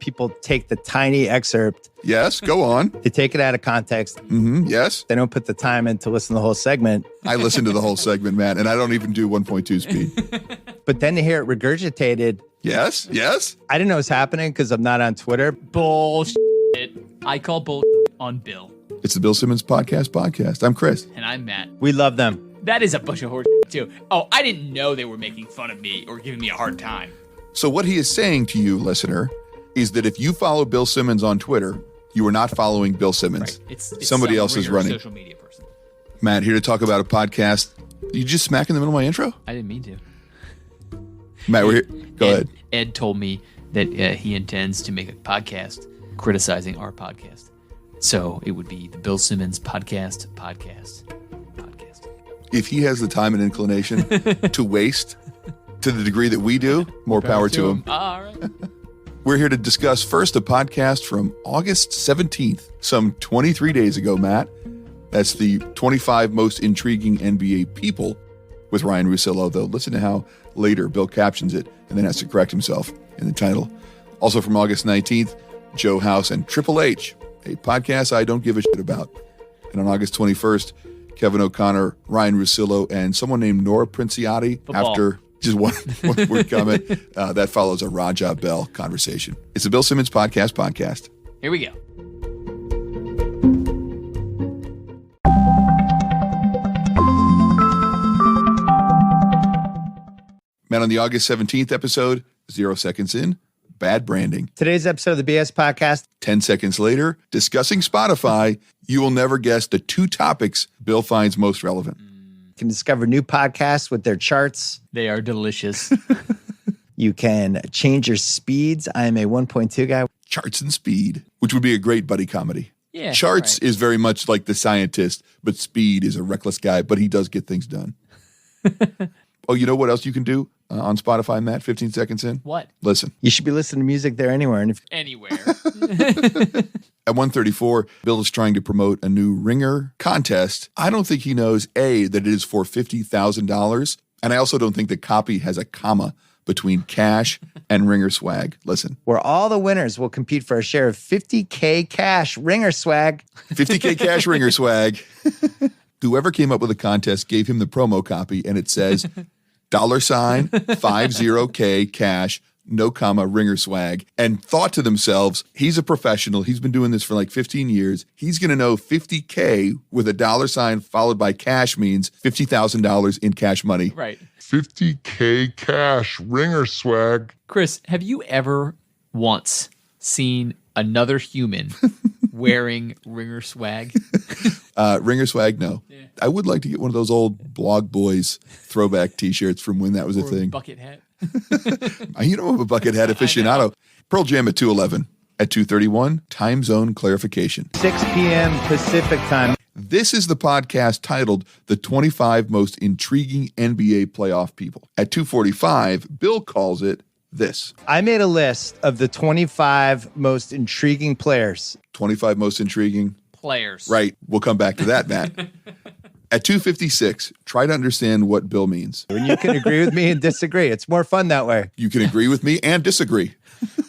people take the tiny excerpt. Yes, go on. They take it out of context. Yes. They don't put the time in to listen to the whole segment. I listen to the whole segment, man, and I don't even do 1.2 speed. But then to hear it regurgitated. Yes. I didn't know it was happening because I'm not on Twitter. Bullshit. I call bullshit on Bill. It's the Bill Simmons podcast. I'm Chris. And I'm Matt. We love them. That is a bunch of horse too. Oh, I didn't know they were making fun of me or giving me a hard time. So what he is saying to you, listener, is that if you follow Bill Simmons on Twitter, you are not following Bill Simmons. Right. It's somebody some else is running. Social media person. Matt, here to talk about a podcast. You just smack in the middle of my intro? I didn't mean to. Matt, we're here. Go ahead. Ed told me that he intends to make a podcast criticizing our podcast. So it would be the Bill Simmons podcast. If he has the time and inclination to waste to the degree that we do, more power to him. All right. We're here to discuss first a podcast from August 17th, some 23 days ago, Matt. That's the 25 most intriguing NBA people with Ryan Russillo, though. Listen to how later Bill captions it and then has to correct himself in the title. Also from August 19th, Joe House and Triple H, a podcast I don't give a shit about. And on August 21st, Kevin O'Connor, Ryan Russillo, and someone named Nora Princiotti. Football. After just one word comment, that follows a Raja Bell conversation. It's the Bill Simmons podcast. Here we go. Man, on the August 17th episode, 0 seconds in, bad branding. Today's episode of the BS Podcast. 10 seconds later, discussing Spotify, you will never guess the 2 topics Bill finds most relevant. You can discover new podcasts with their charts. They are delicious. You can change your speeds. I am a 1.2 guy. Charts and Speed, which would be a great buddy comedy. Yeah. Charts is very much like the scientist, but Speed is a reckless guy, but he does get things done. Oh, you know what else you can do on Spotify, Matt, 15 seconds in? What? Listen. You should be listening to music there anywhere. And if Anywhere. At 134, Bill is trying to promote a new ringer contest. I don't think he knows, A, that it is for $50,000. And I also don't think the copy has a comma between cash and ringer swag. Listen. where all the winners will compete for a share of $50K cash ringer swag. 50K cash ringer swag. Whoever came up with the contest gave him the promo copy, and it says $50K cash, no comma, ringer swag, and thought to themselves, he's a professional. He's been doing this for like 15 years. He's going to know 50K with a $sign followed by cash means $50,000 in cash money. Right. 50K cash, ringer swag. Chris, have you ever once seen another human wearing ringer swag? Ringer swag, no. Yeah. I would like to get one of those old Blog Boys throwback T-shirts from when that was a Or thing. bucket hat? You know, I'm a bucket hat aficionado. Pearl Jam at 2:11. At 2:31, time zone clarification. 6 p.m. Pacific time. This is the podcast titled The 25 Most Intriguing NBA Playoff People. At 2:45, Bill calls it this. I made a list of the 25 most intriguing players. 25 most intriguing. Players. Right. We'll come back to that, Matt. At 2:56, try to understand what Bill means. And you can agree with me and disagree. It's more fun that way. You can agree with me and disagree.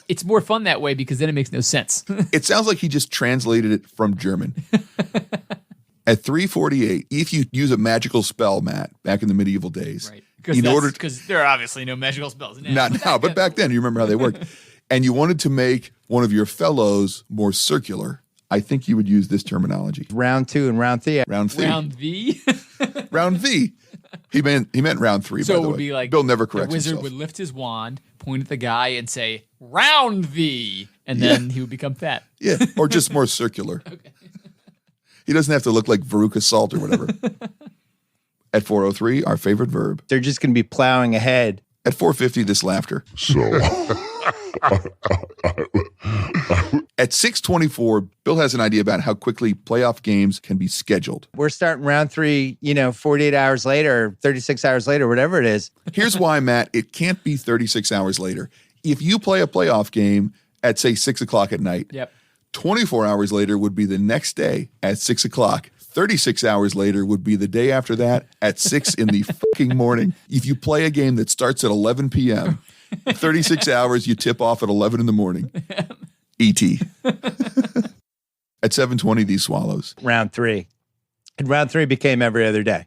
It's more fun that way because then it makes no sense. It sounds like he just translated it from German. At 3:48, if you use a magical spell, Matt, back in the medieval days, Right. Because there are obviously no magical spells. not now, but back then, you remember how they worked, and you wanted to make one of your fellows more circular, I think you would use this terminology. Round 2 and round 3. Round V. Round V. Round V. He meant round 3. So by it the would way. be like Bill never the corrects wizard himself. would lift his wand, point at the guy, and say "Round V," and then he would become fat. Yeah, or just more circular. Okay. He doesn't have to look like Veruca Salt or whatever. At 4:03, our favorite verb. They're just going to be plowing ahead. At 4:50, this laughter. So, At 6:24, Bill has an idea about how quickly playoff games can be scheduled. We're starting round 3, 48 hours later, or 36 hours later, whatever it is. Here's why, Matt, it can't be 36 hours later. If you play a playoff game at, say, 6 o'clock at night, Yep. 24 hours later would be the next day at 6 o'clock. 36 hours later would be the day after that at 6 in the fucking morning. If you play a game that starts at 11 p.m., 36 hours, you tip off at 11 in the morning. E.T. At 7:20, these swallows. Round 3. And round 3 became every other day.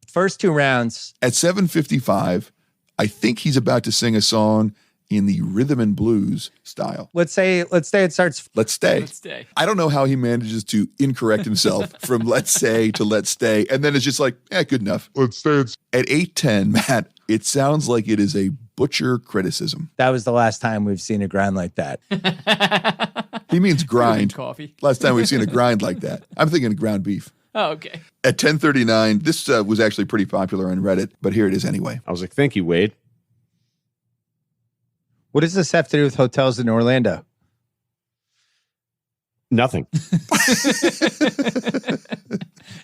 First 2 rounds. At 7:55, I think he's about to sing a song in the rhythm and blues style. Let's say it starts. Let's stay. Let's stay. I don't know how he manages to incorrect himself from let's say to let's stay. And then it's just like, good enough. Let's say it's At 8:10, Matt, it sounds like it is a butcher criticism. That was the last time we've seen a grind like that. He means grind. Coffee. Last time we've seen a grind like that. I'm thinking ground beef. Oh, okay. At 10:39, this was actually pretty popular on Reddit, but here it is anyway. I was like, thank you, Wade. What does this have to do with hotels in Orlando? Nothing.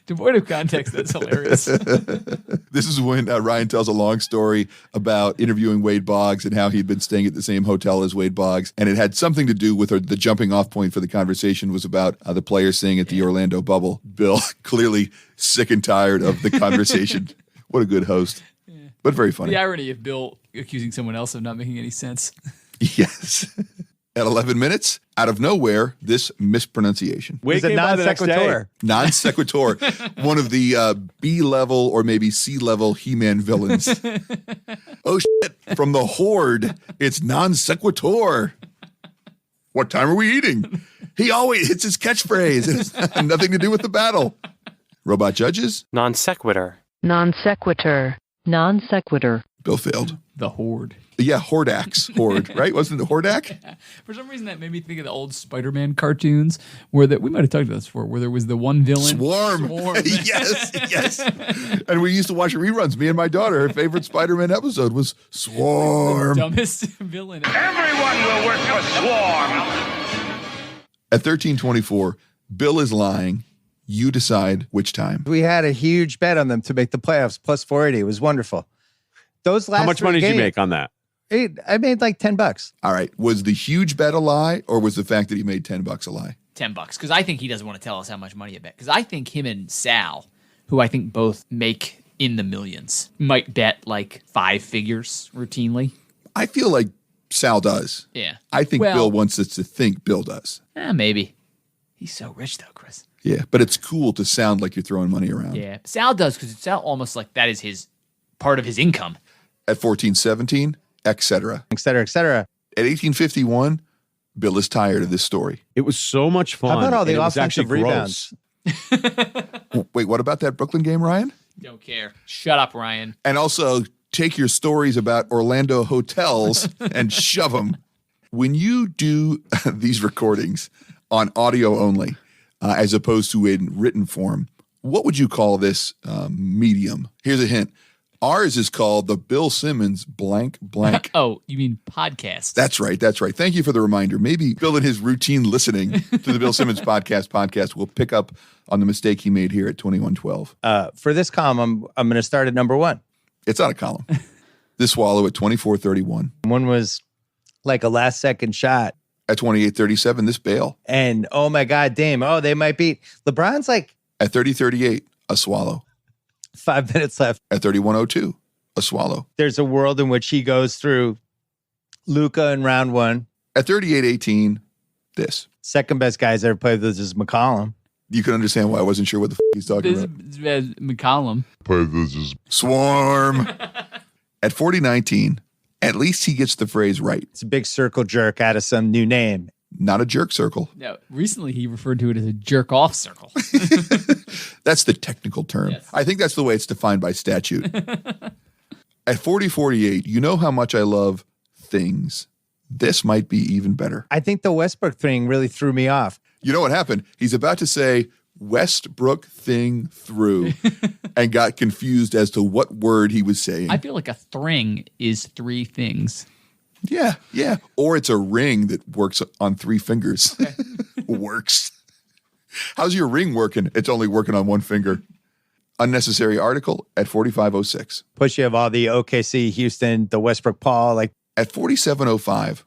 Devoid of context, that's hilarious. This is when Ryan tells a long story about interviewing Wade Boggs and how he'd been staying at the same hotel as Wade Boggs. And it had something to do with the jumping off point for the conversation was about the players staying at the Orlando bubble. Bill, clearly sick and tired of the conversation. What a good host. But very funny. The irony of Bill accusing someone else of not making any sense. Yes. At 11 minutes, out of nowhere, this mispronunciation. Wade It's a came by non the next day. sequitur. Non sequitur. One of the B-level or maybe C-level He-Man villains. Oh, shit. From the Horde, it's non sequitur. What time are we eating? It's his catchphrase. It's nothing to do with the battle. Robot judges? Non sequitur. Non sequitur. Non sequitur. Bill failed. The Horde. Yeah, Hordax. Horde, right? Wasn't it Hordak? For some reason, that made me think of the old Spider-Man cartoons where we might have talked about this before, where there was the one villain. Swarm. Yes. And we used to watch reruns. Me and my daughter, her favorite Spider-Man episode was Swarm. Dumbest villain ever. Everyone will work for Swarm. At 13:24, Bill is lying. You decide which time. We had a huge bet on them to make the playoffs, plus 480. It was wonderful. Those last How much 3 money did you games, make on that? I made like $10. All right. Was the huge bet a lie, or was the fact that he made $10 a lie? $10, because I think he doesn't want to tell us how much money he bet. Because I think him and Sal, who I think both make in the millions, might bet like 5 figures routinely. I feel like Sal does. Yeah. I think Well- Bill wants us to think Bill does. Maybe. He's so rich though, Chris. Yeah, but it's cool to sound like you're throwing money around. Yeah. Sal does, because Sal almost like that is his part of his income. At 14:17, etc. Et cetera, et cetera. At 18:51, Bill is tired of this story. It was so much fun. How about all the and it was actually offensive rebounds? gross. Wait, what about that Brooklyn game, Ryan? Don't care. Shut up, Ryan. And also take your stories about Orlando hotels and shove them. When you do these recordings on audio only, as opposed to in written form, what would you call this medium? Here's a hint. Ours is called the Bill Simmons blank. Oh, you mean podcast? That's right. Thank you for the reminder. Maybe Bill in his routine listening to the Bill Simmons podcast will pick up on the mistake he made here at 2112. For this column, I'm going to start at number 1. It's not a column. This swallow at 24:31. One was like a last second shot. At 28:37, this bail. And oh my God, Dame. Oh, they might beat. LeBron's like At 30:38, a swallow. 5 minutes left. At 31:02, a swallow. There's a world in which he goes through Luka in round 1. At 38:18, this. Second best guys ever played with is McCollum. You can understand why I wasn't sure what the he's talking This about. is McCollum. play this is Swarm. At 40:19, at least he gets the phrase right. It's a big circle jerk out of some new name. Not a jerk circle. No, recently he referred to it as a jerk off circle. That's the technical term. Yes. I think that's the way it's defined by statute. At 40:48, you know how much I love things. This might be even better. I think the Westbrook thing really threw me off. You know what happened? He's about to say Westbrook thing through and got confused as to what word he was saying. I feel like a thring is 3 things. Yeah. Or it's a ring that works on 3 fingers. Works. How's your ring working? It's only working on 1 finger. Unnecessary article at 45:06. Plus, you have all the OKC, Houston, the Westbrook Paul. Like, At 47:05,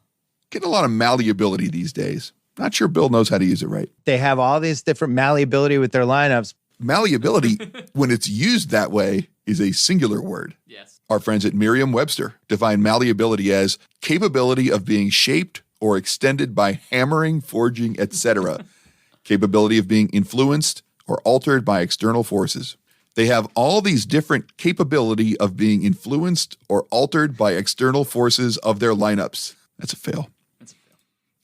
getting a lot of malleability these days. Not sure Bill knows how to use it right. they have all these different malleability with their lineups. Malleability, when it's used that way, is a singular word. Yes. Our friends at Merriam-Webster define malleability as capability of being shaped or extended by hammering, forging, etc. Capability of being influenced or altered by external forces. They have all these different capability of being influenced or altered by external forces of their lineups. That's a fail.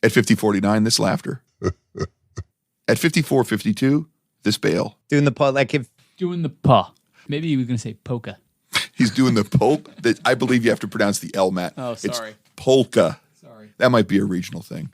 At 50-49, this laughter. At 54-52, this bail. Doing the pull, like if Doing the paw. Maybe he was going to say polka. He's doing the polka. I believe you have to pronounce the L, Matt. Oh, sorry. It's polka. Sorry. That might be a regional thing.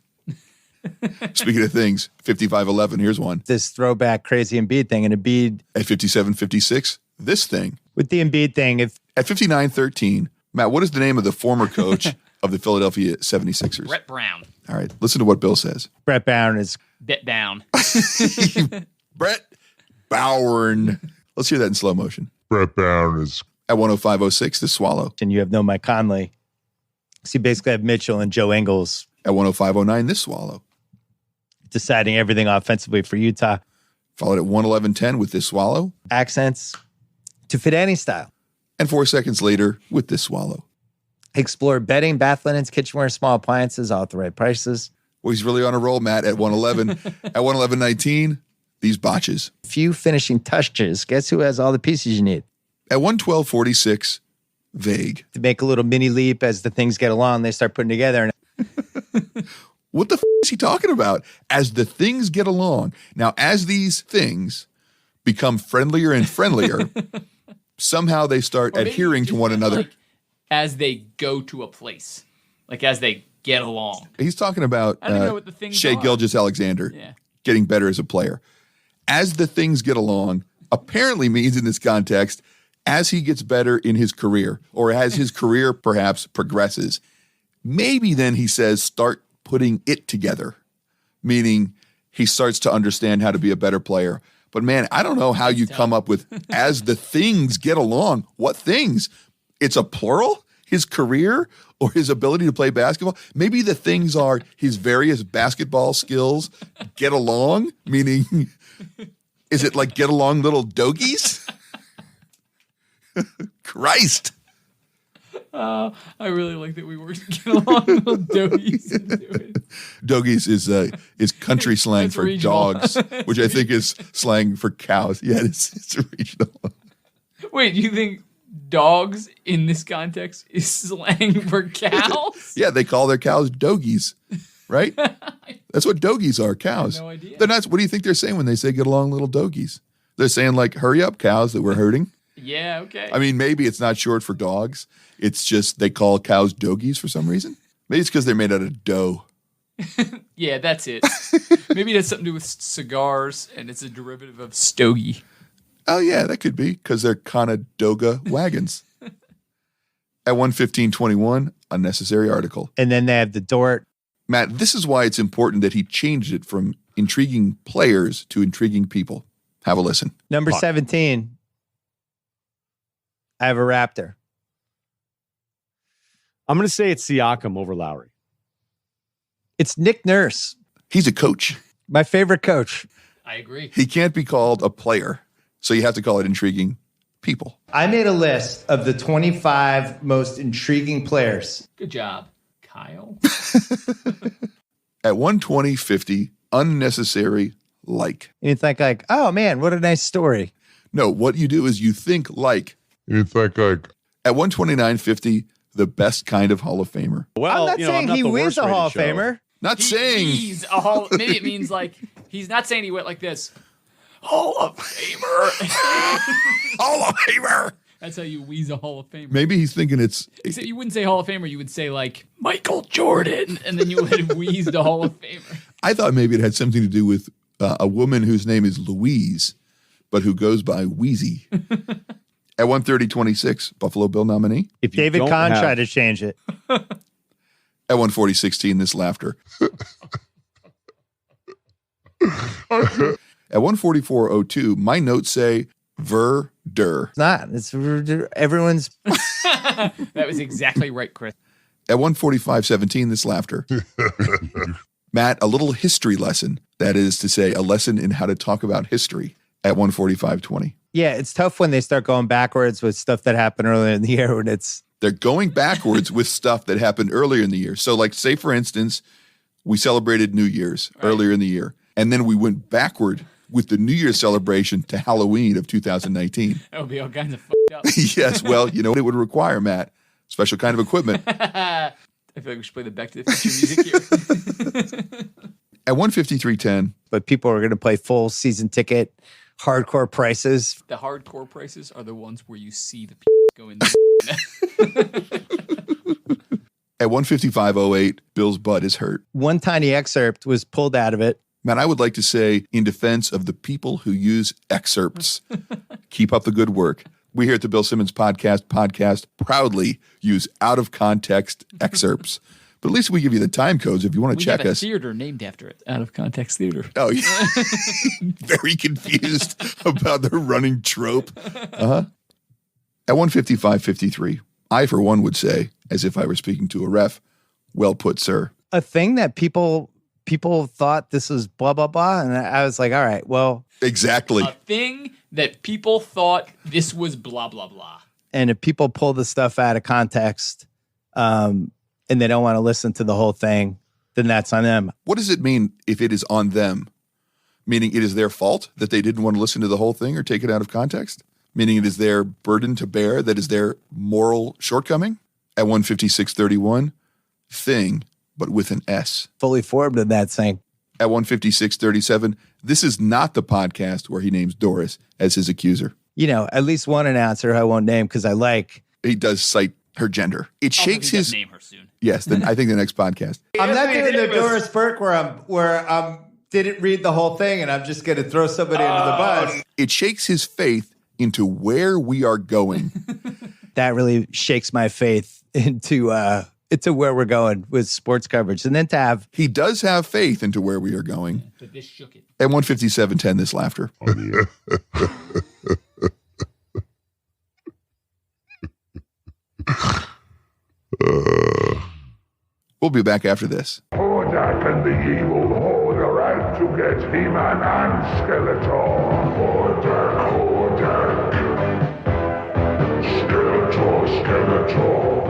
Speaking of things, 55-11, here's one. this throwback crazy Embiid thing, and Embiid At 57-56, this thing. with the Embiid thing, if At 59-13, Matt, what is the name of the former coach of the Philadelphia 76ers? Brett Brown. All right, listen to what Bill says. Brett Brown is Bet down. Brett Bowen. Let's hear that in slow motion. Brett Brown is At 105-06, this swallow. and you have no Mike Conley. So you basically have Mitchell and Joe Ingles At 105-09, this swallow. deciding everything offensively for Utah. Followed at 111-10 with this swallow. Accents to fit any style. And 4 seconds later with this swallow. Explore bedding, bath linens, kitchenware, small appliances, all at the right prices. Well, he's really on a roll, Matt, at 111. At 111-19, these botches. Few finishing touches. Guess who has all the pieces you need? At 112-46, vague. To make a little mini leap as the things get along, they start putting together. And What the is he talking about? As the things get along. Now, as these things become friendlier and friendlier, somehow they start Or maybe adhering to just one another. like as they go to a place. Like as they get along. He's talking about I don't know what the things Shea are. Gilgeous-Alexander Yeah. getting better as a player. As the things get along apparently means in this context, as he gets better in his career or as his career perhaps progresses, maybe then he says start putting it together, meaning he starts to understand how to be a better player. But man, I don't know how you come up with as the things get along. What things? It's a plural? His career or his ability to play basketball? Maybe the things are his various basketball skills get along, meaning is it like get along little dogies? Christ. I really like that we worked get along little dogies into it. Dogies is country slang It's for regional. dogs, which I think is slang for cows. Yeah, it's regional. Wait, do you think dogs in this context is slang for cows? Yeah, they call their cows dogies, right? That's what dogies are, cows. no idea. They're not. What do you think they're saying when they say get along, little dogies? They're saying like, hurry up, cows that we're hurting. Yeah, okay. I mean, maybe it's not short for dogs. It's just they call cows dogies for some reason. Maybe it's because they're made out of dough. yeah, that's it. Maybe it has something to do with cigars and it's a derivative of stogie. Oh, yeah, that could be because they're Conedoga wagons. At 115.21, unnecessary article. and then they have the Dort. Matt, this is why it's important that he changed it from intriguing players to intriguing people. Have a listen. Number 17. I have a Raptor. I'm going to say it's Siakam over Lowry. It's Nick Nurse, He's a coach. my favorite coach. I agree. He can't be called a player. So you have to call it intriguing people. I made a list of the 25 most intriguing players. Good job, Kyle. At 120.50, unnecessary like. And you think like, oh man, what a nice story. No, what you do is you think like. You think like At 129.50, the best kind of Hall of Famer. Well, I'm not saying he the wins worst a Hall of rated show. Famer. Not saying. He's a hall. Maybe it means like he's not saying he went like this. Hall of Famer. Hall of Famer. That's how you wheeze a Hall of Famer. Maybe he's thinking it's. Except you wouldn't say Hall of Famer. You would say like Michael Jordan, and then you would have wheezed a Hall of Famer. I thought maybe it had something to do with a woman whose name is Louise, but who goes by Wheezy. At 130.26, Buffalo Bill nominee. If you David don't Kahn have- tried to change it. At 140.16, this laughter. At 144.02, my notes say Ver-der. It's not. It's everyone's. That was exactly right, Chris. At 145.17, this laughter. Matt, a little history lesson. That is to say, a lesson in how to talk about history at 145.20. Yeah, it's tough when they start going backwards with stuff that happened earlier in the year when it's. They're going backwards with stuff that happened earlier in the year. So, like, say, for instance, We celebrated New Year's earlier in the year. And then we went backward with the New Year's celebration to Halloween of 2019. That would be all kinds of fucked up. Yes, well, you know what it would require, Matt? Special kind of equipment. I feel like we should play the Back to the Future music here. At 153.10, But people are going to play full season ticket, hardcore prices. The hardcore prices are the ones where you see the go in the at 155.08, Bill's butt is hurt. One tiny excerpt was pulled out of it. Matt, I would like to say in defense of the people who use excerpts, keep up the good work. We here at the Bill Simmons podcast proudly use out-of-context excerpts. But at least we give you the time codes if you want to check have a us. theater named after it. Out of Context Theater. Oh, yeah. Very confused about the running trope. Uh-huh. At 155.53, I, for one, would say, as if I were speaking to a ref, well put, sir. A thing that people thought this was blah, blah, blah. And I was like, all right, well. Exactly. A thing that people thought this was blah, blah, blah. And if people pull the stuff out of context, and they don't want to listen to the whole thing, then that's on them. What does it mean if it is on them? Meaning it is their fault that they didn't want to listen to the whole thing or take it out of context? Meaning it is their burden to bear, that is their moral shortcoming? At 156.31, thing, but with an S. Fully formed in that thing. At 156.37, this is not the podcast where he names Doris as his accuser. You know, at least one announcer I won't name because I like. He does cite her gender. It shakes his name her soon. Yes, then I think the next podcast. I'm not doing the Doris Burke where I'm didn't read the whole thing and I'm just going to throw somebody under the bus. It shakes his faith into where we are going. That really shakes my faith into where we're going with sports coverage. And then to have He does have faith into where we are going. But this shook it. At 157.10, this laughter. We'll be back after this. Hordak and the evil Horde are out to get He-Man and Skeletor. Hordak. Skeletor.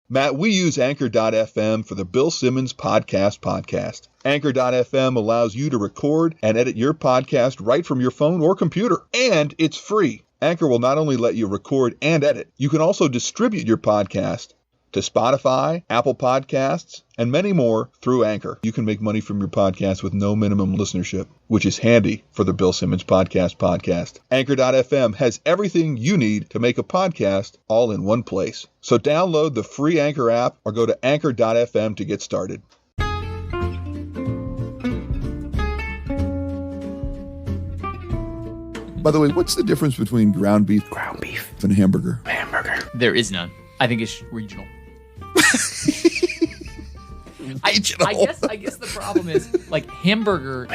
Matt, we use Anchor.fm for the Bill Simmons podcast. Anchor.fm allows you to record and edit your podcast right from your phone or computer, and it's free. Anchor will not only let you record and edit, you can also distribute your podcast to Spotify, Apple Podcasts, and many more through Anchor. You can make money from your podcast with no minimum listenership, which is handy for the Bill Simmons podcast. Anchor.fm has everything you need to make a podcast all in one place. So download the free Anchor app or go to Anchor.fm to get started. By the way, what's the difference between ground beef and hamburger? There is none. I think it's regional. I guess the problem is like hamburger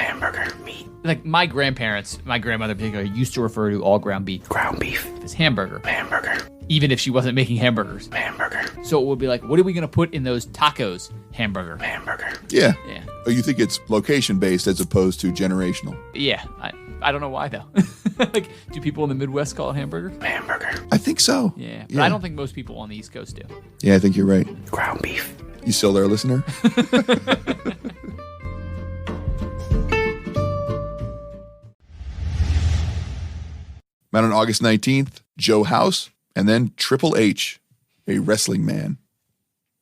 meat. Like my grandparents, my grandmother in particular, used to refer to all ground beef as hamburger. Even if she wasn't making hamburgers. So it would be like, what are we gonna put in those tacos? Hamburger. Yeah. Yeah. Oh, you think it's location based as opposed to generational? Yeah. I don't know why though. Like, do people in the Midwest call it hamburger? I think so. Yeah. But I don't think most people on the East Coast do. Yeah, I think you're right. Ground beef. You still there, listener? Met on August 19th, Joe House, and then Triple H, a wrestling man.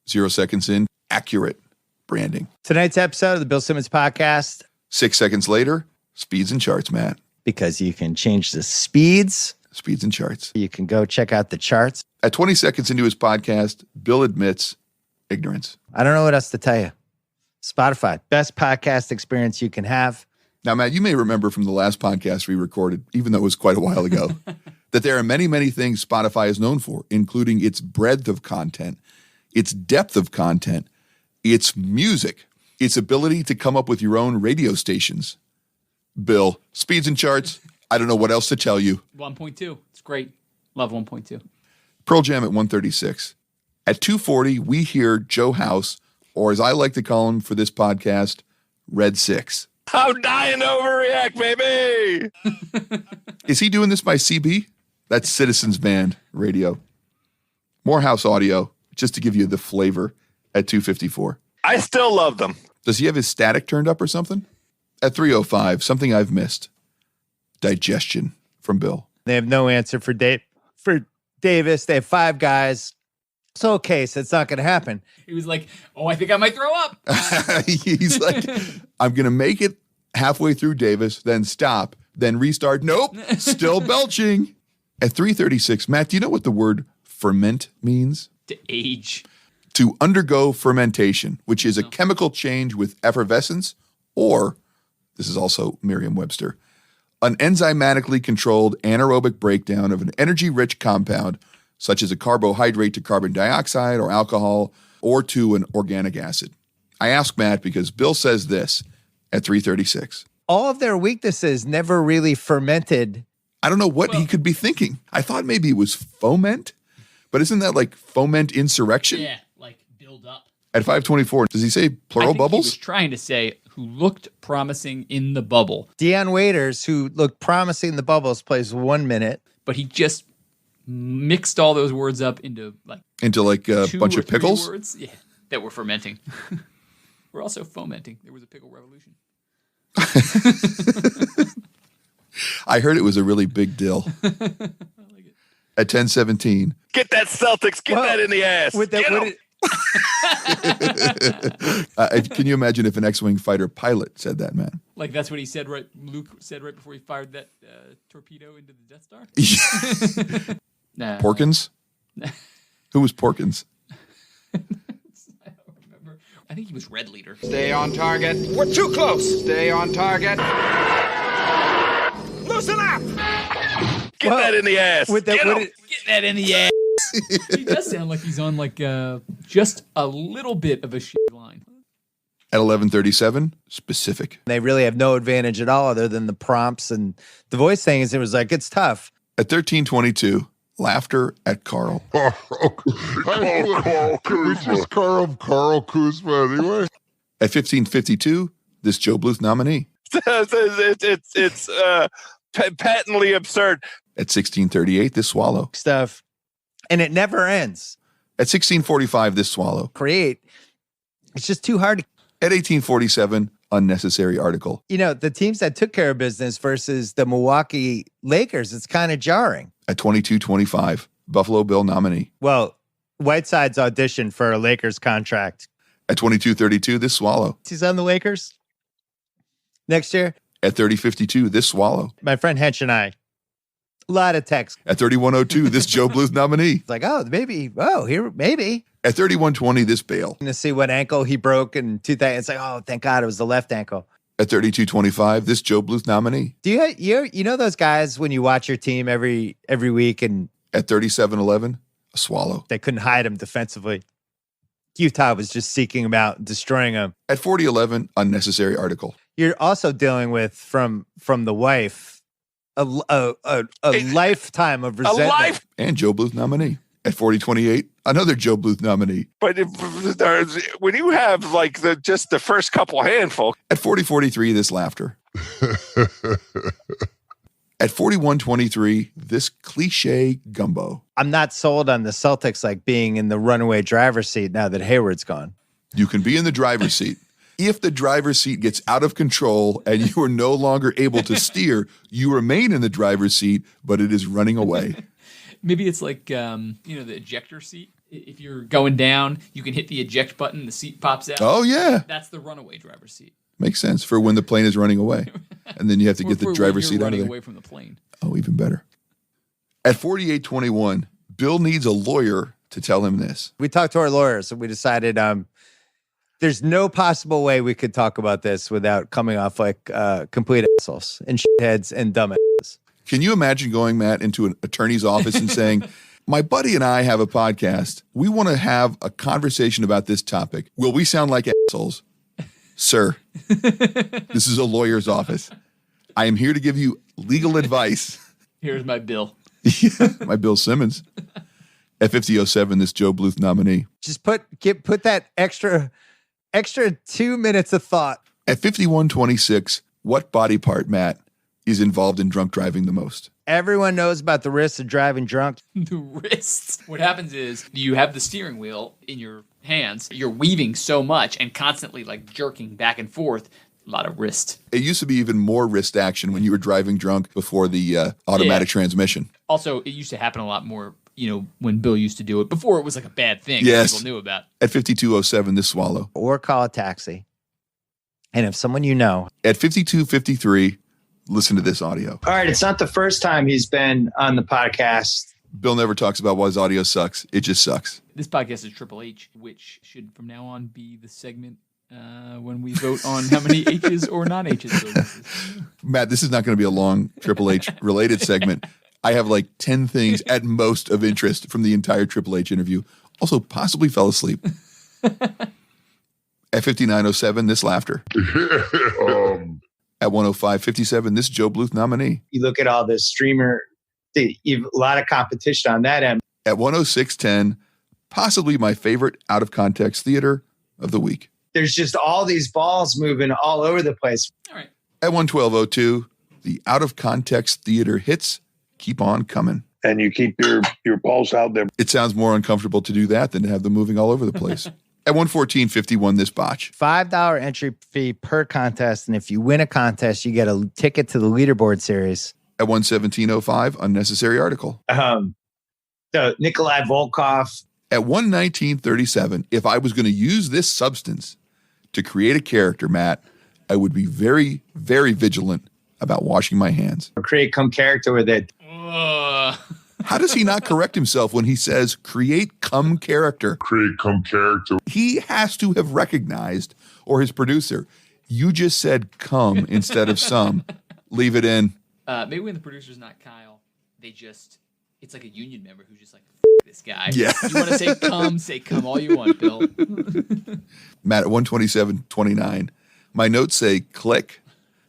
0 seconds in, accurate branding. tonight's episode of the Bill Simmons podcast. 6 seconds later, speeds and charts, Matt. Because you can change the speeds. Speeds and charts. You can go check out the charts. At 20 seconds into his podcast, Bill admits ignorance. I don't know what else to tell you. Spotify, best podcast experience you can have. Now, Matt, you may remember from the last podcast we recorded, even though it was quite a while ago, that there are many, many things Spotify is known for, including its breadth of content, its depth of content, its music, its ability to come up with your own radio stations. Bill, speeds and charts, I don't know what else to tell you. 1.2. It's great. Love 1.2. Pearl Jam at 136. At 240, we hear Joe House, or as I like to call him for this podcast, Red Six. I'm dying to overreact, baby. Is he doing this by CB? That's Citizens Band Radio. Morehouse audio, just to give you the flavor at 254. I still love them. Does he have his static turned up or something? At 305, something I've missed. Digestion from Bill. They have no answer for Davis. They have 5 guys. It's okay, so it's not going to happen. He was like, oh, I think I might throw up. He's like, I'm going to make it halfway through Davis, then stop, then restart. Nope, still belching. At 336, Matt, do you know what the word ferment means? To age. To undergo fermentation, which is a chemical change with effervescence, or, this is also Merriam-Webster, an enzymatically controlled anaerobic breakdown of an energy-rich compound, such as a carbohydrate to carbon dioxide or alcohol, or to an organic acid. I ask Matt because Bill says this at 336. All of their weaknesses never really fermented. I don't know what he could be thinking. I thought maybe it was foment, but isn't that like foment insurrection? Yeah, like build up. At 524, does he say plural bubbles? He was trying to say who looked promising in the bubble. Deion Waiters, who looked promising in the bubbles, plays 1 minute. But he just mixed all those words up into like a bunch of pickles? Words, yeah, that were fermenting. We're also fomenting. There was a pickle revolution. I heard it was a really big deal. I like it. At 10:17. Get that Celtics. Get that in the ass. Can you imagine if an X-Wing fighter pilot said that, man? Like that's what he said, right? Luke said right before he fired that torpedo into the Death Star? Nah. Porkins? Who was Porkins? I don't remember. I think he was Red Leader. Stay on target. We're too close. Stay on target. Loosen up. Get that in the ass. Get that in the ass. He does sound like he's on like just a little bit of a shit line. At 11:37, specific. They really have no advantage at all other than the prompts and the voice thing. It was like, it's tough. At 13:22, laughter at Carl. Carl Kuzma. Carl Kuzma anyway. At 15:52, this Joe Bluth nominee. It's patently absurd. At 16:38, this swallow. Stuff. And it never ends. At 16:45, this swallow. Create. It's just too hard to. At 18:47, unnecessary article. You know, the teams that took care of business versus the Milwaukee Lakers, it's kind of jarring. At 22:25, Buffalo Bill nominee. Well, Whiteside's auditioned for a Lakers contract. At 22:32, this swallow. He's on the Lakers next year. At 30:52, this swallow. My friend Hench and I, a lot of texts. At 31:02, this Joe Bluth nominee. It's like, oh, maybe. Oh, here, maybe. At 31:20, this bail. To see what ankle he broke in 2000. It's like, oh, thank God it was the left ankle. At 32:25, this Joe Bluth nominee. Do you know those guys when you watch your team every week and at 37:11, a swallow. They couldn't hide him defensively. Utah was just seeking him out, destroying him. At 40:11, unnecessary article. You're also dealing with from the wife a lifetime of resentment. And Joe Bluth nominee. At 40:28, another Joe Bluth nominee. But when you have like just the first couple handful. At 40:43, this laughter. At 41:23, this cliche gumbo. I'm not sold on the Celtics like being in the runaway driver's seat now that Hayward's gone. You can be in the driver's seat. If the driver's seat gets out of control and you are no longer able to steer, you remain in the driver's seat, but it is running away. Maybe it's like, the ejector seat. If you're going down, you can hit the eject button, the seat pops out. Oh, yeah. That's the runaway driver's seat. Makes sense for when the plane is running away. And then you have to get the driver's seat out of there. Running away from the plane. Oh, even better. At 48:21, Bill needs a lawyer to tell him this. We talked to our lawyers and we decided there's no possible way we could talk about this without coming off like complete assholes and shitheads and dumbasses. Can you imagine going, Matt, into an attorney's office and saying, my buddy and I have a podcast. We want to have a conversation about this topic. Will we sound like assholes? Sir, this is a lawyer's office. I am here to give you legal advice. Here's my bill. My Bill Simmons. At 50:07, this Joe Bluth nominee. Just put that extra 2 minutes of thought. At 51:26, what body part, Matt, is involved in drunk driving the most? everyone knows about the risks of driving drunk. The wrists. What happens is you have the steering wheel in your hands. You're weaving so much and constantly like jerking back and forth. A lot of wrist. It used to be even more wrist action when you were driving drunk before the automatic transmission. Also, it used to happen a lot more, when Bill used to do it. Before it was like a bad thing Yes. that people knew about. At 5207, this swallow. Or call a taxi. And if someone you know. At 5253, listen to this audio. All right, it's not the first time he's been on the podcast. Bill never talks about why his audio sucks. It just sucks. This podcast is Triple H, which should from now on be the segment when we vote on how many H's or non-H's. Matt, this is not going to be a long Triple H related segment. I have like 10 things at most of interest from the entire Triple H interview. Also, possibly fell asleep. At 5907, this laughter. At 105.57, this Joe Bluth nominee. You look at all the streamer, you've a lot of competition on that end. At 106.10, possibly my favorite out of context theater of the week. There's just all these balls moving all over the place. All right. At 112.02, the out of context theater hits keep on coming. And you keep your pulse out there. It sounds more uncomfortable to do that than to have them moving all over the place. At 114.51, this botch. $5 entry fee per contest. And if you win a contest, you get a ticket to the leaderboard series. At 117.05, unnecessary article. So Nikolai Volkov. At 119.37, if I was going to use this substance to create a character, Matt, I would be very, very vigilant about washing my hands. Create come character with it. How does he not correct himself when he says create come character? Create come character. He has to have recognized, or his producer, you just said come instead of some. Leave it in. Maybe when the producer's not Kyle, it's like a union member who's just like, F this guy. Yeah. You want to say come all you want, Bill. Matt, at 127.29, my notes say click.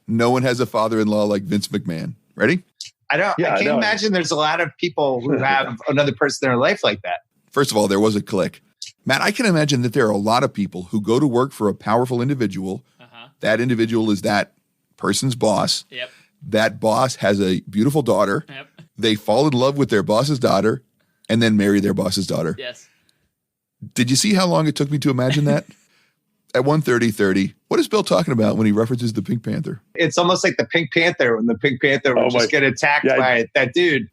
No one has a father-in-law like Vince McMahon. Ready? I can't imagine there's a lot of people who have another person in their life like that. First of all, there was a click. Matt, I can imagine that there are a lot of people who go to work for a powerful individual. Uh-huh. That individual is that person's boss. Yep. That boss has a beautiful daughter. Yep. They fall in love with their boss's daughter and then marry their boss's daughter. Yes. Did you see how long it took me to imagine that? At 1:30, what is Bill talking about when he references the Pink Panther? It's almost like the Pink Panther when the Pink Panther would just get attacked by that dude.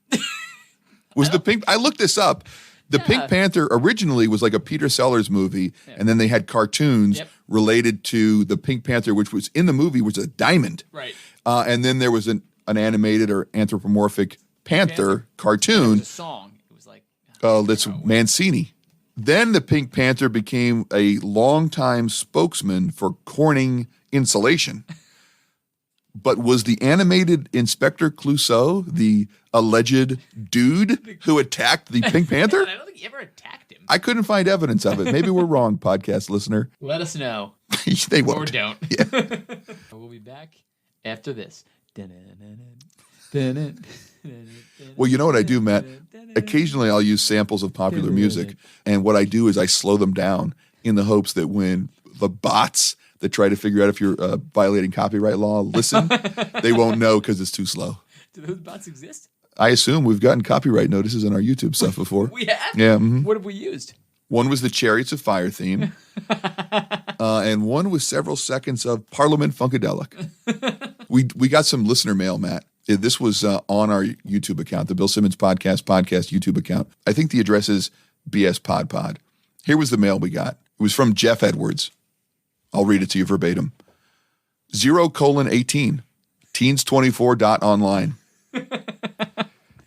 I looked this up. The Pink Panther originally was like a Peter Sellers movie, and then they had cartoons related to the Pink Panther, which was in the movie was a diamond. Right. And then there was an animated or anthropomorphic panther cartoon. It was a song. It was like that's Mancini. Then the Pink Panther became a longtime spokesman for Corning Insulation. But was the animated Inspector Clouseau the alleged dude who attacked the Pink Panther? I don't think he ever attacked him. I couldn't find evidence of it. Maybe we're wrong, podcast listener. Let us know. They won't. Or don't. Yeah. We'll be back after this. Well, you know what I do, Matt? Occasionally I'll use samples of popular music, and what I do is I slow them down in the hopes that when the bots that try to figure out if you're violating copyright law listen, they won't know because it's too slow. Do those bots exist? I assume we've gotten copyright notices on our YouTube stuff before. We have? Yeah. Mm-hmm. What have we used? One was the Chariots of Fire theme, and one was several seconds of Parliament Funkadelic. We got some listener mail, Matt. This was on our YouTube account, the Bill Simmons Podcast YouTube account. I think the address is BS Pod. Here was the mail we got. It was from Jeff Edwards. I'll read it to you verbatim. 0:18, teens24.online.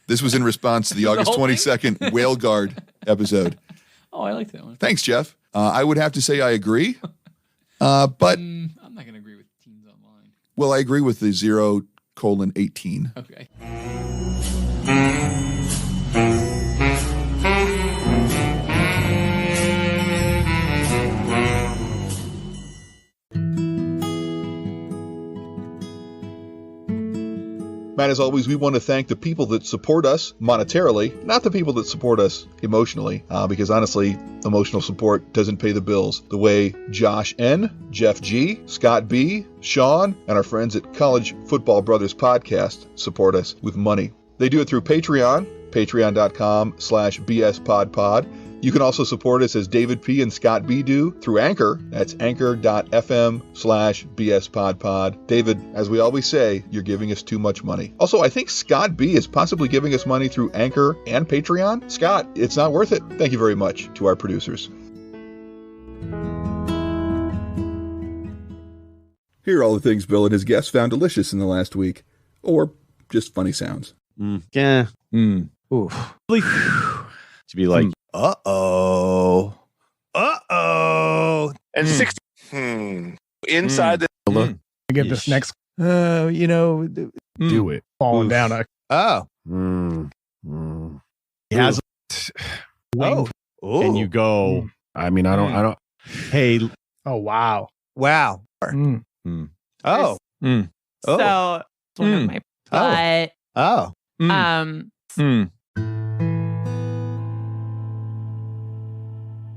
This was in response to the August 22nd Whale Guard episode. Oh, I like that one. Thanks, Jeff. I would have to say I agree, but I'm not going to agree with teens online. Well, I agree with the 0:18. Okay. Matt, as always, we want to thank the people that support us monetarily, not the people that support us emotionally, because honestly, emotional support doesn't pay the bills the way Josh N., Jeff G., Scott B., Sean, and our friends at College Football Brothers Podcast support us with money. They do it through Patreon, patreon.com/bspodpod. You can also support us as David P. and Scott B. do through Anchor. That's anchor.fm/bspodpod. David, as we always say, you're giving us too much money. Also, I think Scott B. is possibly giving us money through Anchor and Patreon. Scott, it's not worth it. Thank you very much to our producers. Here are all the things Bill and his guests found delicious in the last week. Or just funny sounds. Yeah. Oof. To be like, Uh-oh. And 60 inside the I get this next Do it. falling down. Oh. He has Oh. And you go, I mean, I don't. Hey. Oh, wow. Wow. Oh. So it's one of my butt. Oh.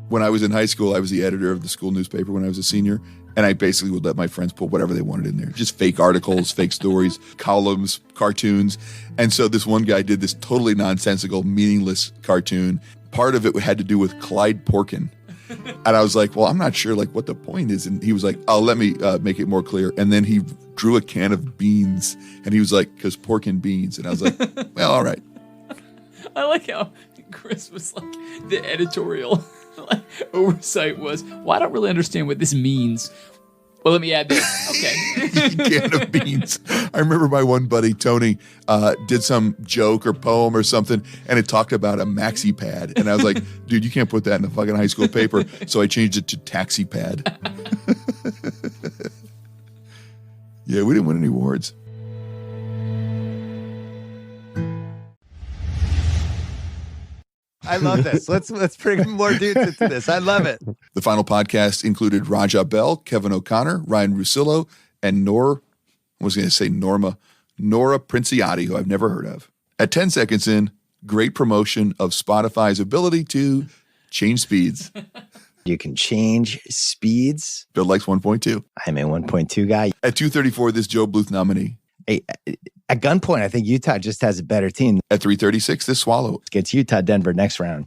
When I was in high school, I was the editor of the school newspaper when I was a senior, and I basically would let my friends put whatever they wanted in there. Just fake articles, fake stories, columns, cartoons. And so this one guy did this totally nonsensical, meaningless cartoon. Part of it had to do with Clyde Porkin. And I was like, well, I'm not sure like what the point is. And he was like, oh, let me make it more clear. And then he drew a can of beans, and he was like, because pork and beans. And I was like, well, all right. I like how Chris was like, the editorial oversight was, well, I don't really understand what this means. Well, let me add this. Okay. Can of beans. I remember my one buddy, Tony, did some joke or poem or something, and it talked about a maxi pad. And I was like, dude, you can't put that in the fucking high school paper. So I changed it to taxi pad. Yeah, we didn't win any awards. I love this. Let's bring more dudes into this. I love it. The final podcast included Raja Bell, Kevin O'Connor, Ryan Russillo, and Nora Princiati, who I've never heard of. At 10 seconds in, great promotion of Spotify's ability to change speeds. You can change speeds. Bill likes 1.2. I'm a 1.2 guy. At 2:34, this Joe Bluth nominee. Hey, at gunpoint, I think Utah just has a better team. At 3:36, this Swallow. Gets Utah, Denver next round.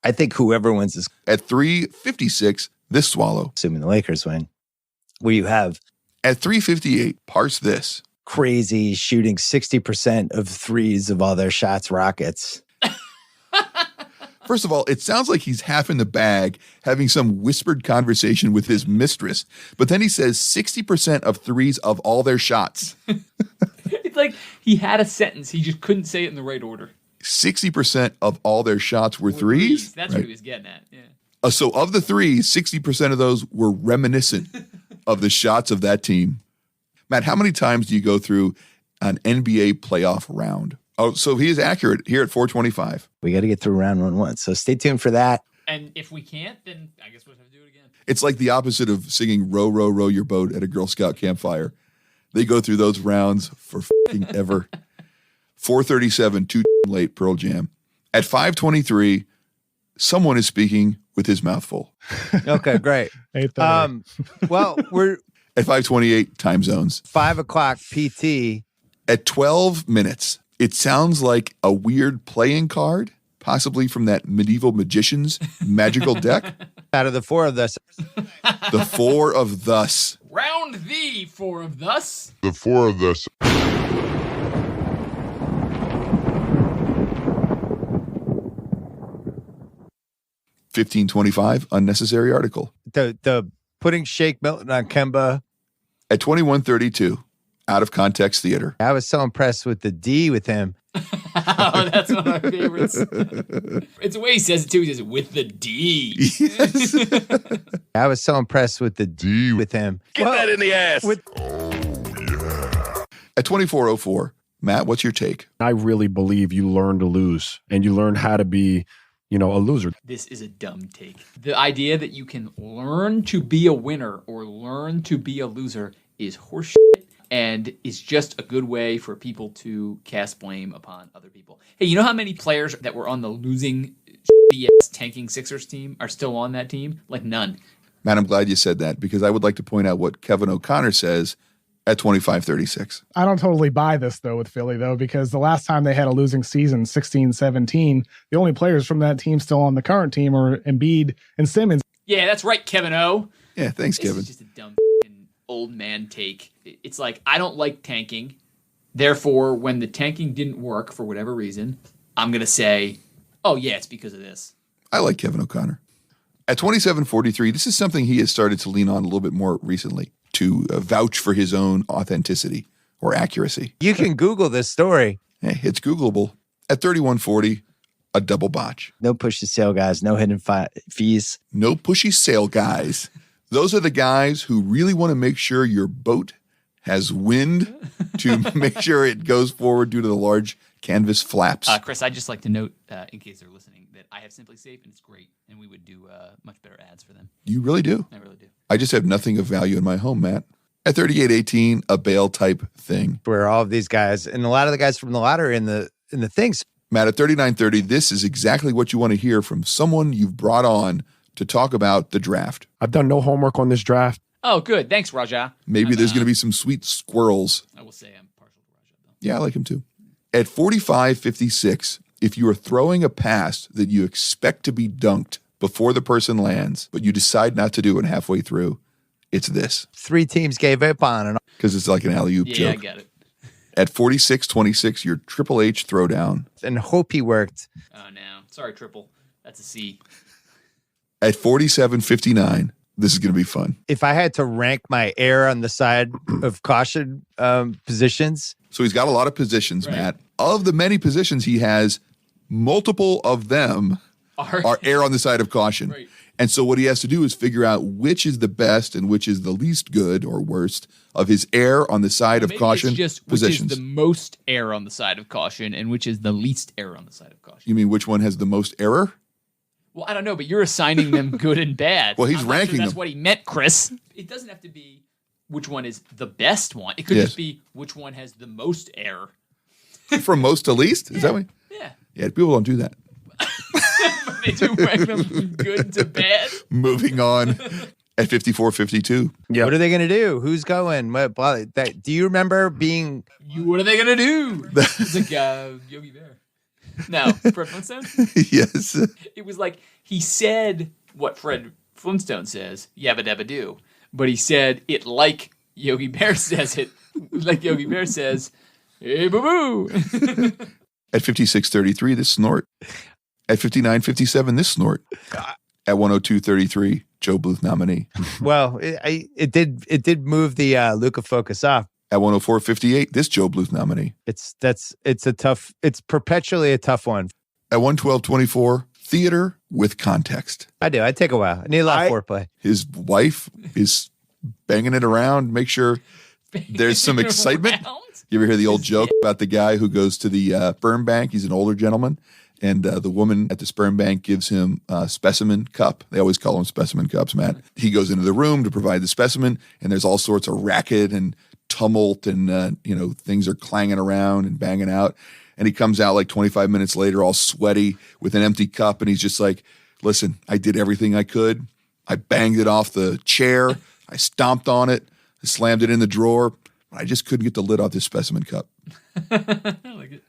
I think whoever wins this. At 3:56, this Swallow. Assuming the Lakers win. Where you have. At 3:58, parse this. Crazy shooting 60% of threes of all their shots, Rockets. First of all, it sounds like he's half in the bag having some whispered conversation with his mistress. But then he says 60% of threes of all their shots. It's like he had a sentence. He just couldn't say it in the right order. 60% of all their shots were threes? That's right. what he was getting at. Yeah. So of the threes, 60% of those were reminiscent of the shots of that team. Matt, how many times do you go through an NBA playoff round? Oh, so he is accurate here at 425. We got to get through round one once. So stay tuned for that. And if we can't, then I guess we'll have to do it again. It's like the opposite of singing Row, Row, Row Your Boat at a Girl Scout campfire. They go through those rounds for fucking ever. 437, too late, Pearl Jam. At 523, someone is speaking with his mouth full. Okay, great. Well, we're at 528, time zones. 5 o'clock PT. At 12 minutes, it sounds like a weird playing card, possibly from that medieval magician's magical deck. Out of the four of us. The four of thus. Round the four of thus. The four of thus. 1525, unnecessary article. The putting Shake Milton on Kemba. At 2132, out of context theater. I was so impressed with the D with him. Oh, that's one of my favorites. It's the way he says it too. He says it with the D. Yes. I was so impressed with the D with him. Get that in the ass. At 2404, Matt, what's your take? I really believe you learn to lose and you learn how to be, a loser. This is a dumb take. The idea that you can learn to be a winner or learn to be a loser is horseshit and is just a good way for people to cast blame upon other people. Hey, you know how many players that were on the losing tanking Sixers team are still on that team? Like none. Matt, I'm glad you said that because I would like to point out what Kevin O'Connor says at 25-36. I don't totally buy this, though, with Philly, though, because the last time they had a losing season, 16-17, the only players from that team still on the current team are Embiid and Simmons. Yeah, that's right, Kevin O. Yeah, thanks, This Kevin. is just a dumb old man take. It's like, I don't like tanking. Therefore, when the tanking didn't work for whatever reason, I'm going to say, oh, yeah, it's because of this. I like Kevin O'Connor. At 27-43, this is something he has started to lean on a little bit more recently to vouch for his own authenticity or accuracy. You can Google this story. Hey, it's Googleable. At 31-40, a double botch. No push to sale, guys. No hidden fees. No pushy sale guys. Those are the guys who really want to make sure your boat has wind to make sure it goes forward due to the large canvas flaps. Chris, I'd just like to note, in case they're listening, that I have Simply Safe, and it's great, and we would do much better ads for them. You really do? I really do. I just have nothing of value in my home, Matt. At 38-18, a bail type thing. Where all of these guys, and a lot of the guys from the lot are in the things. Matt, at 39-30, this is exactly what you want to hear from someone you've brought on to talk about the draft. I've done no homework on this draft. Oh, good. Thanks, Raja. Maybe there's going to be some sweet squirrels. I will say I'm partial to Raja, though. Yeah, I like him too. At 45-56, if you are throwing a pass that you expect to be dunked before the person lands, but you decide not to do it halfway through, it's this. 3 teams gave up on it. Because it's like an alley-oop joke. Yeah, I get it. At 46-26, your Triple H throwdown. And hope he worked. Oh, no. Sorry, Triple. That's a C. At 47-59, this is going to be fun. If I had to rank my air on the side of caution positions. So he's got a lot of positions, right. Matt. Of the many positions he has, multiple of them are air on the side of caution. Right. And so what he has to do is figure out which is the best and which is the least good or worst of his air on the side of caution it's just positions. Which is the most air on the side of caution and which is the least air on the side of caution. You mean which one has the most error? Well, I don't know, but you're assigning them good and bad. Well, he's ranking them. That's what he meant, Chris. It doesn't have to be which one is the best one. It could just be which one has the most error. From most to least? Is that what? Yeah. Yeah, people don't do that. They do rank them from good to bad. Moving on. At 54-52. Yep. What are they going to do? Who's going? Do you remember being... What are they going to do? It's like Yogi Bear. No, Fred Flintstone? Yes. It was like he said what Fred Flintstone says, yabba dabba do. But he said it like Yogi Bear says it. Like Yogi Bear says, hey, boo-boo. At 56-33, this snort. At 59-57, this snort. At 102-33, Joe Bluth nominee. Well, it did move the Luca focus off. At 104.58, this Joe Bluth nominee. It's perpetually a tough one. At 112.24, theater with context. I do. I take a while. I need a lot of foreplay. His wife is banging it around. Make sure there's some excitement. You ever hear the old joke about the guy who goes to the sperm bank? He's an older gentleman. And the woman at the sperm bank gives him a specimen cup. They always call them specimen cups, Matt. He goes into the room to provide the specimen, and there's all sorts of racket and tumult and, things are clanging around and banging out. And he comes out like 25 minutes later, all sweaty with an empty cup. And he's just like, listen, I did everything I could. I banged it off the chair. I stomped on it. I slammed it in the drawer. I just couldn't get the lid off this specimen cup. I like it.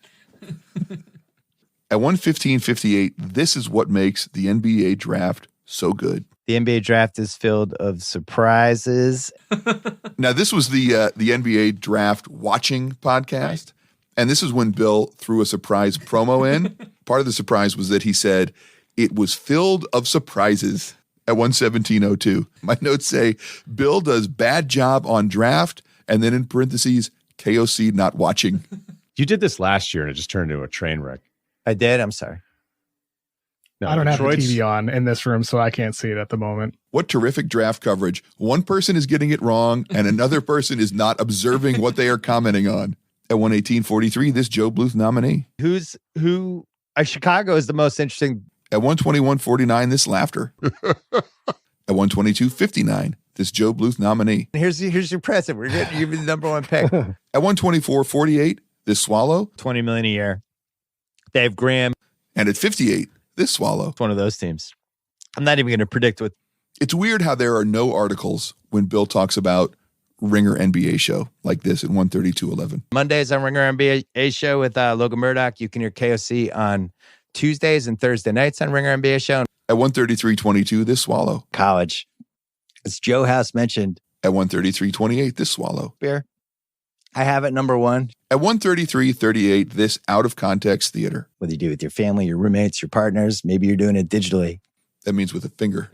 At 115.58, this is what makes the NBA draft so good. The NBA draft is filled of surprises. Now, this was the NBA draft watching podcast. Right. And this is when Bill threw a surprise promo in. Part of the surprise was that he said it was filled of surprises at 117.02. My notes say Bill does bad job on draft, and then in parentheses, KOC not watching. You did this last year, and it just turned into a train wreck. I did. I'm sorry. No, I don't have the TV on in this room, so I can't see it at the moment. What terrific draft coverage. One person is getting it wrong, and another person is not observing what they are commenting on. At 118.43, this Joe Bluth nominee. Who? Chicago is the most interesting. At 121.49, this laughter. At 122.59, this Joe Bluth nominee. Here's your present. We're going to give you the number one pick. At 124.48, this swallow. $20 million a year. Dave Graham. And at 58, this swallow. It's one of those teams. I'm not even going to predict what. It's weird how there are no articles when Bill talks about Ringer NBA show like this at 1:32:11. Mondays on Ringer NBA show with Logan Murdoch. You can hear KOC on Tuesdays and Thursday nights on Ringer NBA show. At 1:33:22, this swallow. College. As Joe House mentioned. At 1:33:28, this swallow. Beer. I have it number one. At 1:33:38, this out of context theater. Whether you do it with your family, your roommates, your partners, maybe you're doing it digitally. That means with a finger.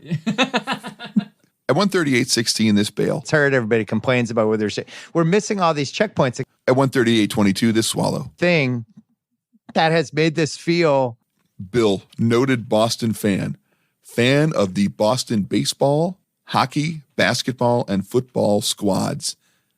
At 1:38:16, this bail. It's heard everybody complains about whether we're missing all these checkpoints. At 1:38:22, this swallow. Thing that has made this feel. Bill, noted Boston fan of the Boston baseball, hockey, basketball, and football squads,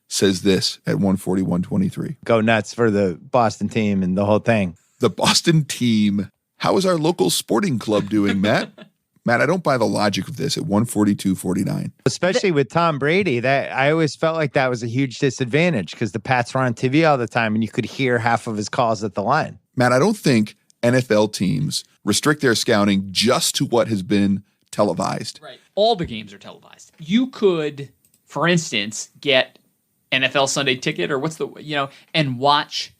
says this at 1:41:23. Go nuts for the Boston team and the whole thing. The Boston team. How is our local sporting club doing, Matt? Matt, I don't buy the logic of this at 1:42:49. Especially with Tom Brady, that I always felt like that was a huge disadvantage because the Pats were on TV all the time and you could hear half of his calls at the line. Matt, I don't think NFL teams restrict their scouting just to what has been televised. Right. All the games are televised. You could, for instance, get NFL Sunday Ticket or and watch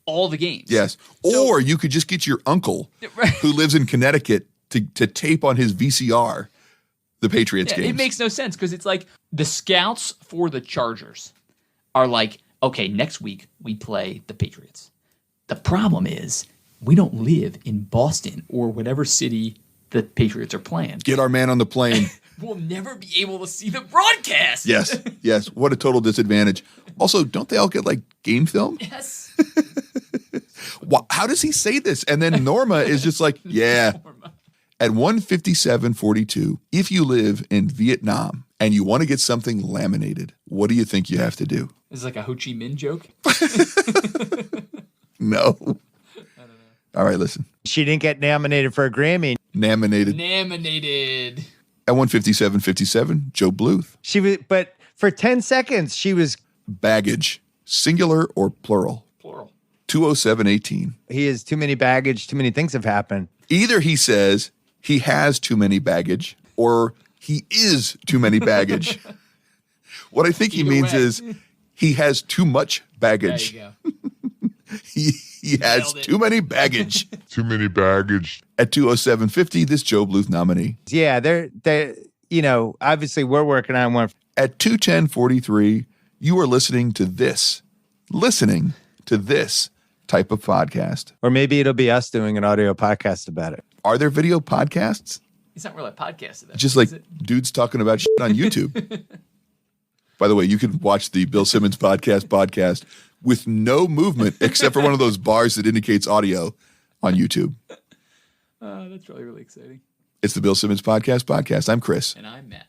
all the games. Yes. Or you could just get your uncle who lives in Connecticut to tape on his VCR the Patriots games. It makes no sense because it's like the scouts for the Chargers are like, okay, next week we play the Patriots. The problem is we don't live in Boston or whatever city the Patriots are playing. Get our man on the plane. We'll never be able to see the broadcast. Yes. What a total disadvantage. Also, don't they all get like game film? Yes. How does he say this? And then Norma is just like, yeah. At 1:57:42, if you live in Vietnam and you want to get something laminated, what do you think you have to do? Is it like a Ho Chi Minh joke? No. I don't know. All right, listen. She didn't get nominated for a Grammy. Nominated. At 1:57:57, Joe Bluth. She was, but for 10 seconds, she was baggage, singular or plural? Plural. 2:07:18. He has too many baggage, too many things have happened. Either he says he has too many baggage or he is too many baggage. What I think he means is he has too much baggage. There you go. He has too many baggage. Too many baggage. At 2:07:50, this Joe Bluth nominee. Yeah, they're obviously we're working on one. At 2:10:43, you are listening to this type of podcast. Or maybe it'll be us doing an audio podcast about it. Are there video podcasts? It's not really a podcast of that. Just like dudes talking about shit on YouTube. By the way, you can watch the Bill Simmons podcast with no movement except for one of those bars that indicates audio on YouTube. That's really, really exciting. It's the Bill Simmons podcast. I'm Chris. And I'm Matt.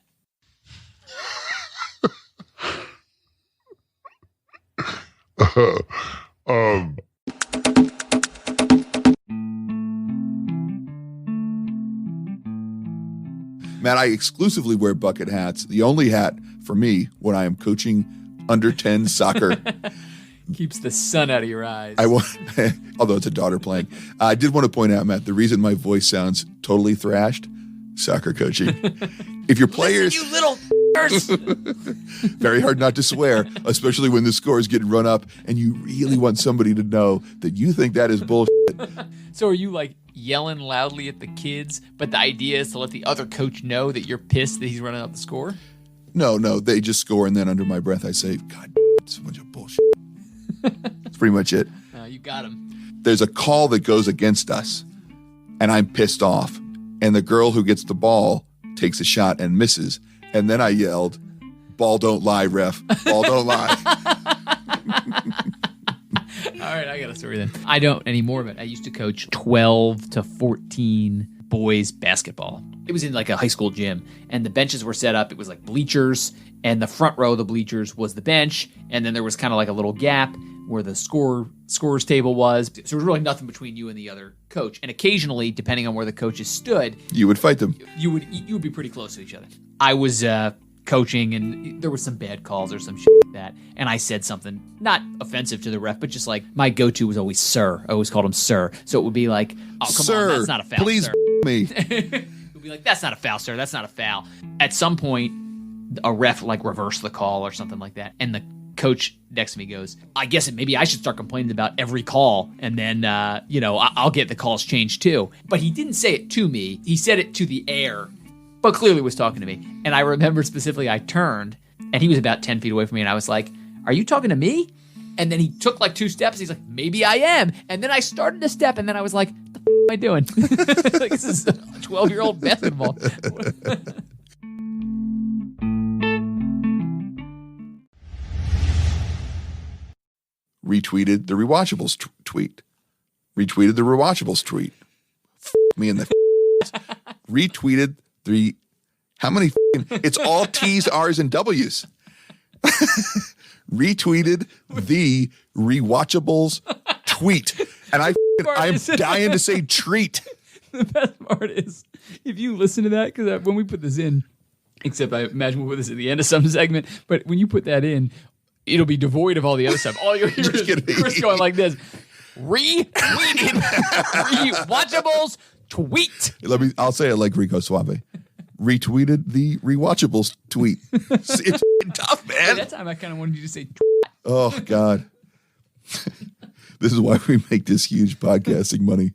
Matt, I exclusively wear bucket hats. The only hat for me when I am coaching under 10 soccer. Keeps the sun out of your eyes. Although it's a daughter playing. I did want to point out, Matt, the reason my voice sounds totally thrashed, soccer coaching. If your players... Listen, you little Very hard not to swear, especially when the score is getting run up and you really want somebody to know that you think that is bullshit. So are you like yelling loudly at the kids, but the idea is to let the other coach know that you're pissed that he's running out the score? No, they just score, and then under my breath I say, God, it's a bunch of bullshit. That's pretty much it. You got him. There's a call that goes against us, and I'm pissed off. And the girl who gets the ball takes a shot and misses. And then I yelled, ball don't lie, ref. Ball don't lie. All right, I got a story then. I don't anymore, but I used to coach 12 to 14 boys basketball. It was in like a high school gym, and the benches were set up. It was like bleachers, and the front row of the bleachers was the bench, and then there was kind of like a little gap where the scorer's table was. So there was really nothing between you and the other coach. And occasionally, depending on where the coaches stood, you would fight them. You would be pretty close to each other. I was coaching, and there were some bad calls or some shit like that. And I said something not offensive to the ref, but just like my go-to was always sir. I always called him sir. So it would be like, oh, come sir, on, that's not a foul, please sir. Me. It would be like, that's not a foul, sir. That's not a foul. At some point, a ref like reversed the call or something like that. And the coach next to me goes, I guess maybe I should start complaining about every call, and then, I'll get the calls changed too. But he didn't say it to me. He said it to the air, but clearly was talking to me. And I remember specifically I turned, and he was about 10 feet away from me, and I was like, are you talking to me? And then he took like 2 steps. He's like, maybe I am. And then I started to step, and then I was like, the f*** am I doing? Like, this is a 12-year-old basketball. Retweeted the Rewatchables tweet. Retweeted the Rewatchables tweet. Me in the retweeted the how many it's all T's, R's, and W's. Retweeted the Rewatchables tweet. And I'm dying to say treat. The best part is if you listen to that, because when we put this in, except I imagine we'll put this at the end of some segment, but when you put that in, it'll be devoid of all the other stuff. All you'll hear is Chris going like this. Retweeted Rewatchables tweet. I'll say it like Rico Suave. Retweeted the Rewatchables tweet. It's tough, man. At that time, I kind of wanted you to say. Oh God. This is why we make this huge podcasting money.